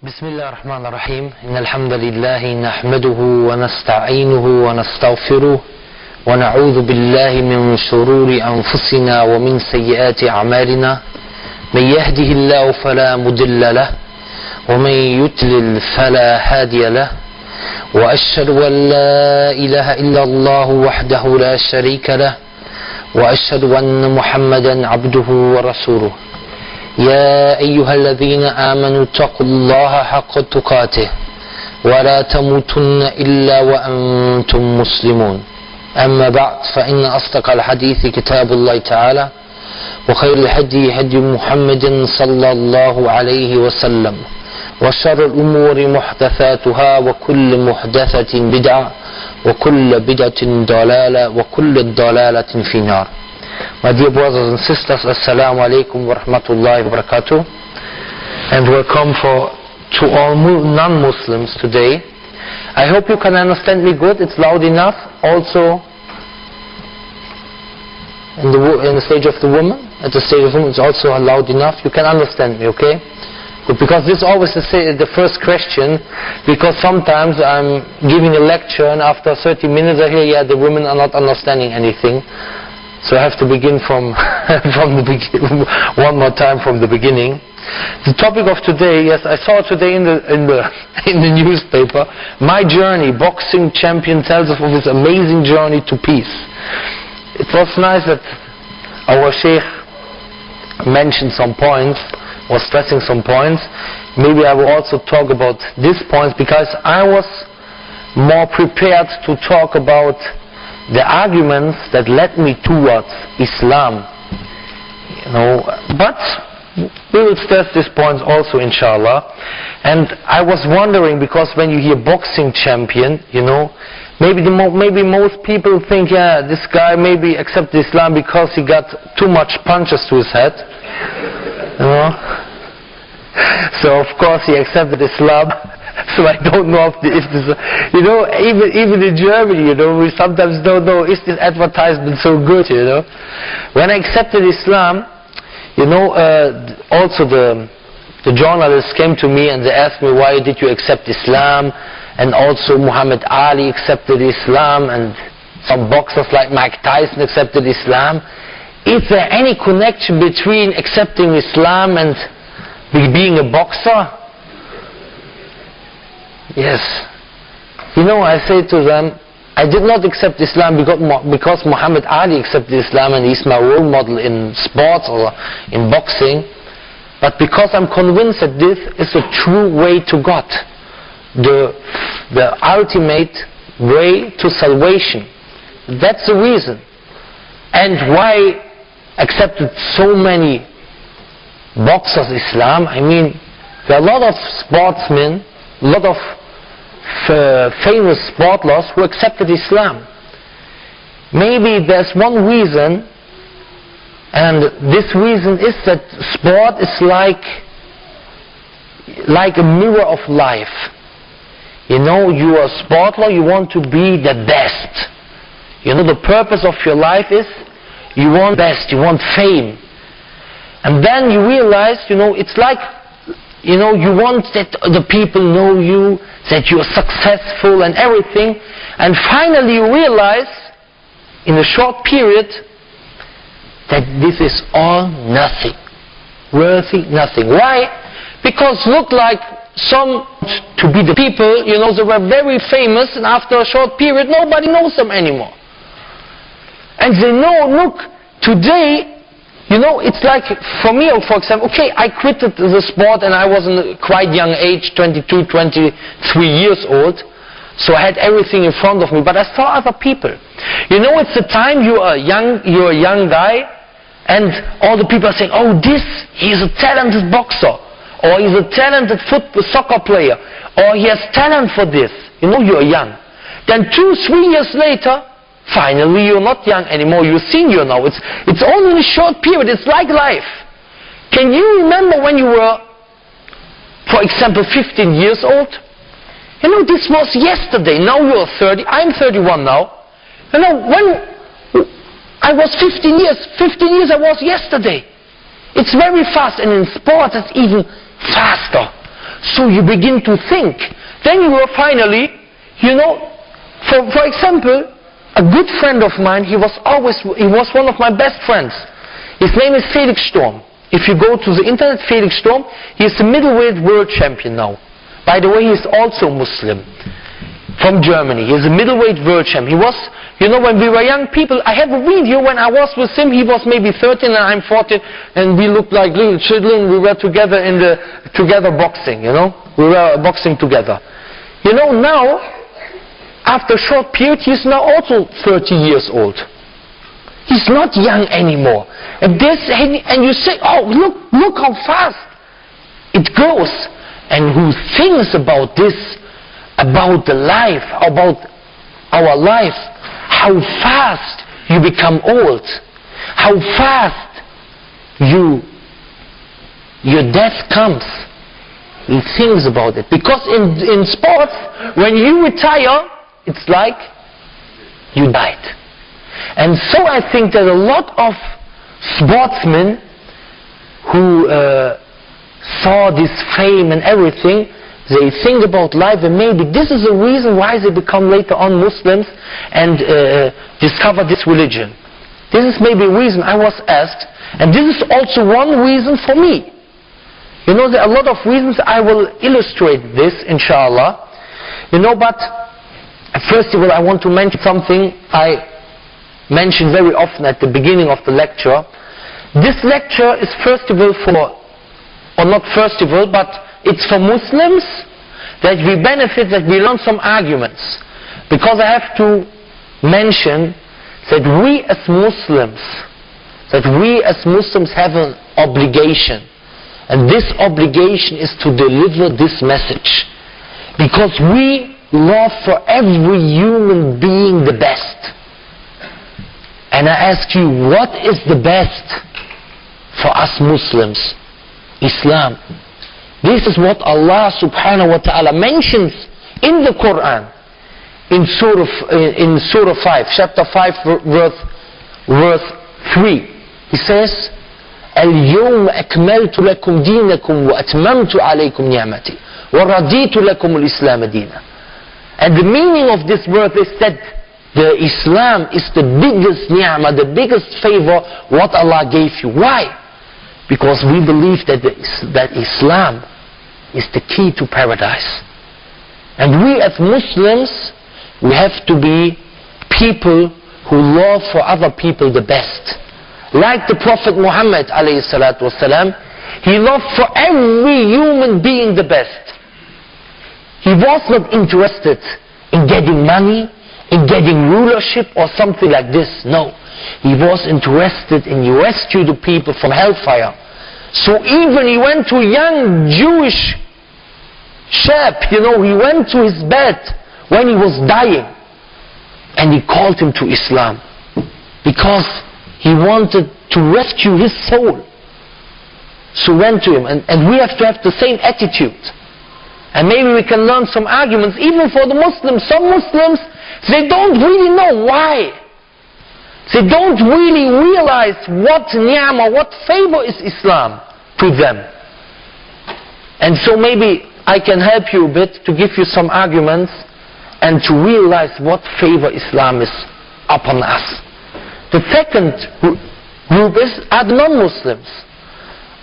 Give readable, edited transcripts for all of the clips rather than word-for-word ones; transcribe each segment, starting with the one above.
بسم الله الرحمن الرحيم إن الحمد لله نحمده ونستعينه ونستغفره ونعوذ بالله من شرور أنفسنا ومن سيئات أعمالنا من يهده الله فلا مضل له ومن يضلل فلا هادي له وأشهد أن لا إله إلا الله وحده لا شريك له وأشهد أن محمدا عبده ورسوله يا أيها الذين آمنوا اتقوا الله حق تقاته ولا تموتن إلا وأنتم مسلمون أما بعد فإن أصدق الحديث كتاب الله تعالى وخير الهدي هدي محمد صلى الله عليه وسلم وشر الأمور محدثاتها وكل محدثة بدعة وكل بدعة ضلالة وكل ضلالة في النار. My dear brothers and sisters, Assalamu alaikum wa rahmatullahi wa barakatuh, and welcome to all non-Muslims today. I hope you can understand me good. It's loud enough. Also, in the stage of the woman, at the stage of the woman, it's also loud enough. You can understand me, okay? Good, because this is always the first question, because sometimes I'm giving a lecture and after 30 minutes I hear, yeah, the women are not understanding anything. So I have to begin from one more time from the beginning. The topic of today, yes, I saw today in the newspaper, my journey, boxing champion tells us of his amazing journey to peace. It was nice that our Sheikh mentioned some points, was stressing some points. Maybe I will also talk about these points because I was more prepared to talk about the arguments that led me towards Islam, but we will stress these points also, inshallah. And I was wondering, because when you hear boxing champion, maybe most people think, yeah, this guy maybe accepted Islam because he got too much punches to his head, So of course he accepted Islam. So I don't know if this, even in Germany, we sometimes don't know, is this advertisement so good, When I accepted Islam, also the journalists came to me and they asked me, why did you accept Islam? And also Muhammad Ali accepted Islam, and some boxers like Mike Tyson accepted Islam. Is there any connection between accepting Islam and being a boxer? Yes. I say to them, I did not accept Islam because Muhammad Ali accepted Islam and he's my role model in sports or in boxing, but because I'm convinced that this is a true way to God, the ultimate way to salvation. That's the reason. And why accepted so many boxers Islam? I mean, there are a lot of sportsmen, a lot of famous sportlers who accepted Islam. Maybe there's one reason, and this reason is that sport is like a mirror of life. You are a sportler, you want to be the best. The purpose of your life is you want best, you want fame. And then you realize, it's like, you want that the people know you, that you are successful and everything, and finally you realize in a short period that this is all nothing, worthy nothing. Why? Because look like some to be the people, they were very famous, and after a short period nobody knows them anymore. And they know, look, today, it's like, for me, for example, okay, I quitted the sport and I was in a quite young age, 22, 23 years old, so I had everything in front of me, but I saw other people. It's the time you're a young guy, and all the people are saying, oh, he's a talented boxer, or he's a talented soccer player, or he has talent for this. You're young. Then 2-3 years later, finally, you're not young anymore, you're senior now. It's only a short period, it's like life. Can you remember when you were, for example, 15 years old? This was yesterday, now you're 30, I'm 31 now. When I was 15 years I was yesterday. It's very fast, and in sports it's even faster. So you begin to think. Then you are finally, for example, a good friend of mine, he was one of my best friends. His name is Felix Sturm. If you go to the internet, Felix Sturm, he is the middleweight world champion now. By the way, he is also Muslim. From Germany. He is a middleweight world champion. He was, when we were young people, I have a video when I was with him, he was maybe 13 and I'm 14, and we looked like little children. We were together together boxing, We were boxing together. Now, after a short period, he's now also 30 years old. He's not young anymore. And you say, oh, look how fast it goes. And who thinks about this, about the life, about our life, how fast you become old, how fast your death comes. He thinks about it. Because in sports, when you retire, it's like you died. And so I think that a lot of sportsmen who saw this fame and everything, they think about life, and maybe this is the reason why they become later on Muslims and discover this religion. This is maybe a reason I was asked, and this is also one reason for me. There are a lot of reasons. I will illustrate this, inshallah. But first of all, I want to mention something I mention very often at the beginning of the lecture. This lecture is first of all but it's for Muslims, that we benefit, that we learn some arguments. Because I have to mention that we as Muslims have an obligation. And this obligation is to deliver this message. Because we love for every human being the best. And I ask you, what is the best for us Muslims? Islam. This is what Allah subhanahu wa ta'ala mentions in the Quran. In Surah 5, chapter 5, verse 3. He says, اليوم أكملت لكم دينكم وأتممت عليكم نعمتي ورضيت لكم الإسلام دينا. And the meaning of this verse is that the Islam is the biggest ni'mah, the biggest favor what Allah gave you. Why? Because we believe that Islam is the key to paradise. And we as Muslims, we have to be people who love for other people the best. Like the Prophet Muhammad alayhi salatu wasalam, he loved for every human being the best. He was not interested in getting money, in getting rulership or something like this. No. He was interested in rescue the people from hellfire. So even he went to a young Jewish chap, he went to his bed when he was dying. And he called him to Islam. Because he wanted to rescue his soul. So went to him. And we have to have the same attitude. And maybe we can learn some arguments, even for the Muslims. Some Muslims, they don't really know why. They don't really realize what ni'mah, what favor is Islam to them. And so maybe I can help you a bit to give you some arguments and to realize what favor Islam is upon us. The second group are the non-Muslims.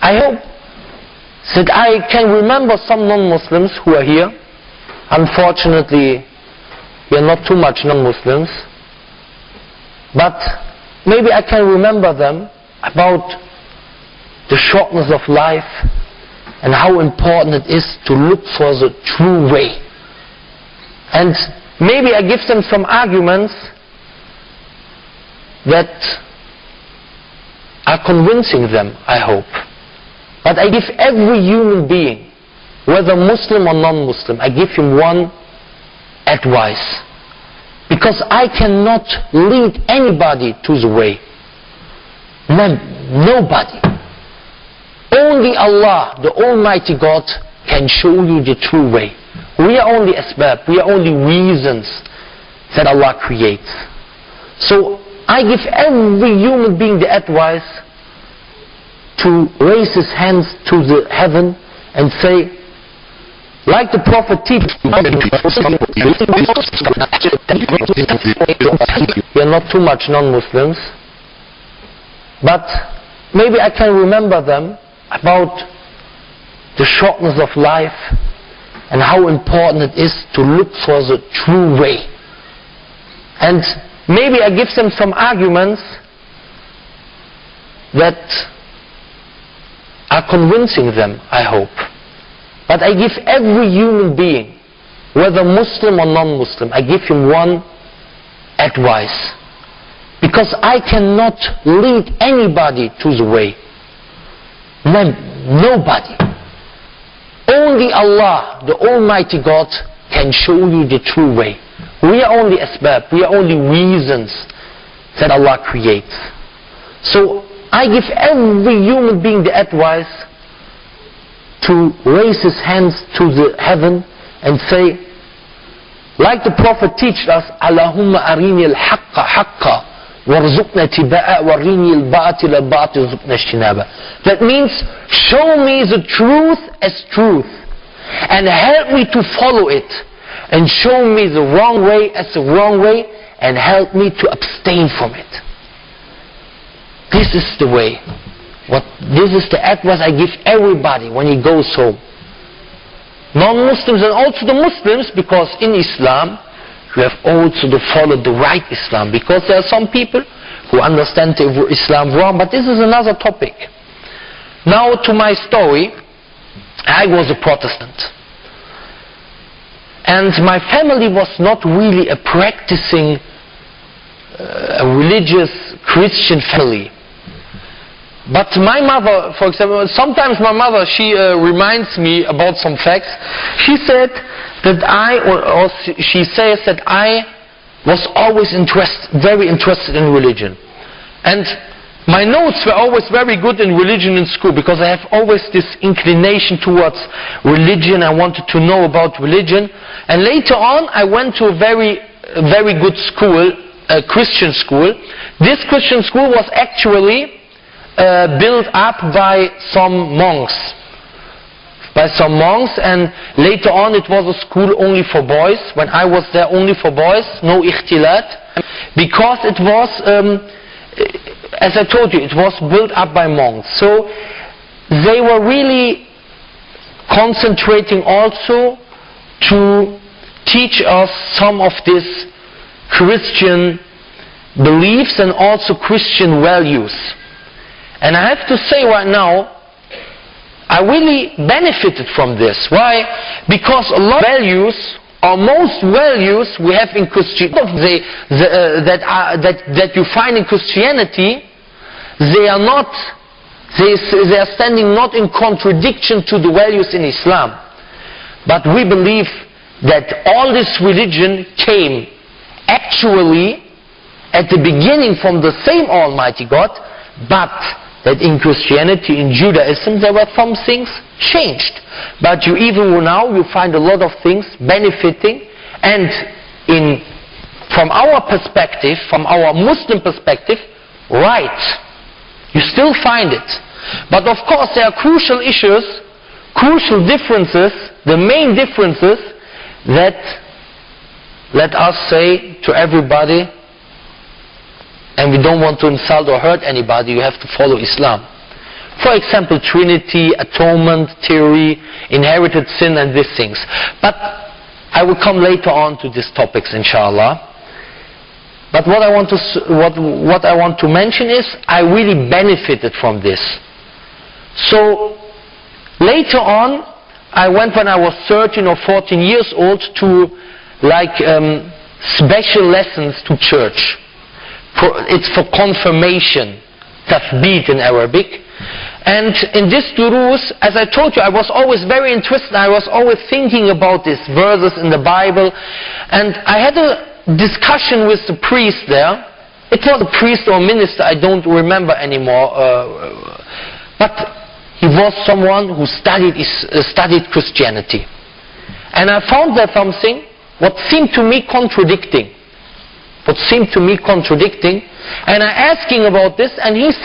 I hope that I can remember some non-Muslims who are here. Unfortunately, we are not too much non-Muslims. But maybe I can remember them about the shortness of life and how important it is to look for the true way. And maybe I give them some arguments that are convincing them, I hope. But I give every human being, whether Muslim or non-Muslim, I give him one advice. Because I cannot lead anybody to the way. Nobody. Only Allah, the Almighty God, can show you the true way. We are only asbab, we are only reasons that Allah creates. So I give every human being the advice to raise his hands to the heaven and say, Like the Prophet teaches, we are not too much non-Muslims, but maybe I can remember them about the shortness of life and how important it is to look for the true way. And maybe I give them some arguments that are convincing them, I hope. But I give every human being, whether Muslim or non-Muslim, I give him one advice. Because I cannot lead anybody to the way. Nobody. Only Allah, the Almighty God, can show you the true way. We are only asbab, we are only reasons that Allah creates. So I give every human being the advice to raise his hands to the heaven and say, like the Prophet teaches us, Allahumma arini al-haqqa haqqa warzuqna tiba'a warini al-batila batil warzuqna ijtinaba. That means, show me the truth as truth and help me to follow it, and show me the wrong way as the wrong way and help me to abstain from it. This is the way. This is the advice I give everybody when he goes home. Non-Muslims and also the Muslims, because in Islam you have also to follow the right Islam, because there are some people who understand Islam wrong, but this is another topic. Now to my story. I was a Protestant. And my family was not really a practicing, a religious Christian family. But my mother, for example, sometimes my mother, she reminds me about some facts. She said that she says that I was always very interested in religion. And my notes were always very good in religion in school, because I have always this inclination towards religion. I wanted to know about religion. And later on, I went to a very good school, a Christian school. This Christian school was actually built up by some monks. And later on it was a school only for boys. When I was there, only for boys, no ikhtilat. Because it was, as I told you, it was built up by monks. So they were really concentrating also to teach us some of these Christian beliefs and also Christian values. And I have to say right now, I really benefited from this. Why? Because a lot of values, or most values we have in Christianity, that you find in Christianity, they are standing not in contradiction to the values in Islam. But we believe that all this religion came actually at the beginning from the same Almighty God, but that in Christianity, in Judaism, there were some things changed. But even now you find a lot of things benefiting, and from our perspective, from our Muslim perspective, right. You still find it. But of course there are crucial issues, crucial differences, the main differences that, let us say to everybody, and we don't want to insult or hurt anybody, you have to follow Islam. For example, Trinity, atonement theory, inherited sin, and these things. But I will come later on to these topics, inshallah. But what I want to mention is, I really benefited from this. So later on, I went, when I was 13 or 14 years old, to special lessons to church. It's for confirmation, tathbeet in Arabic. And in this durus, as I told you, I was always very interested. I was always thinking about these verses in the Bible. And I had a discussion with the priest there. It was a priest or minister, I don't remember anymore. But he was someone who studied Christianity. And I found there something what seemed to me contradicting. And I asked him about this, and he said,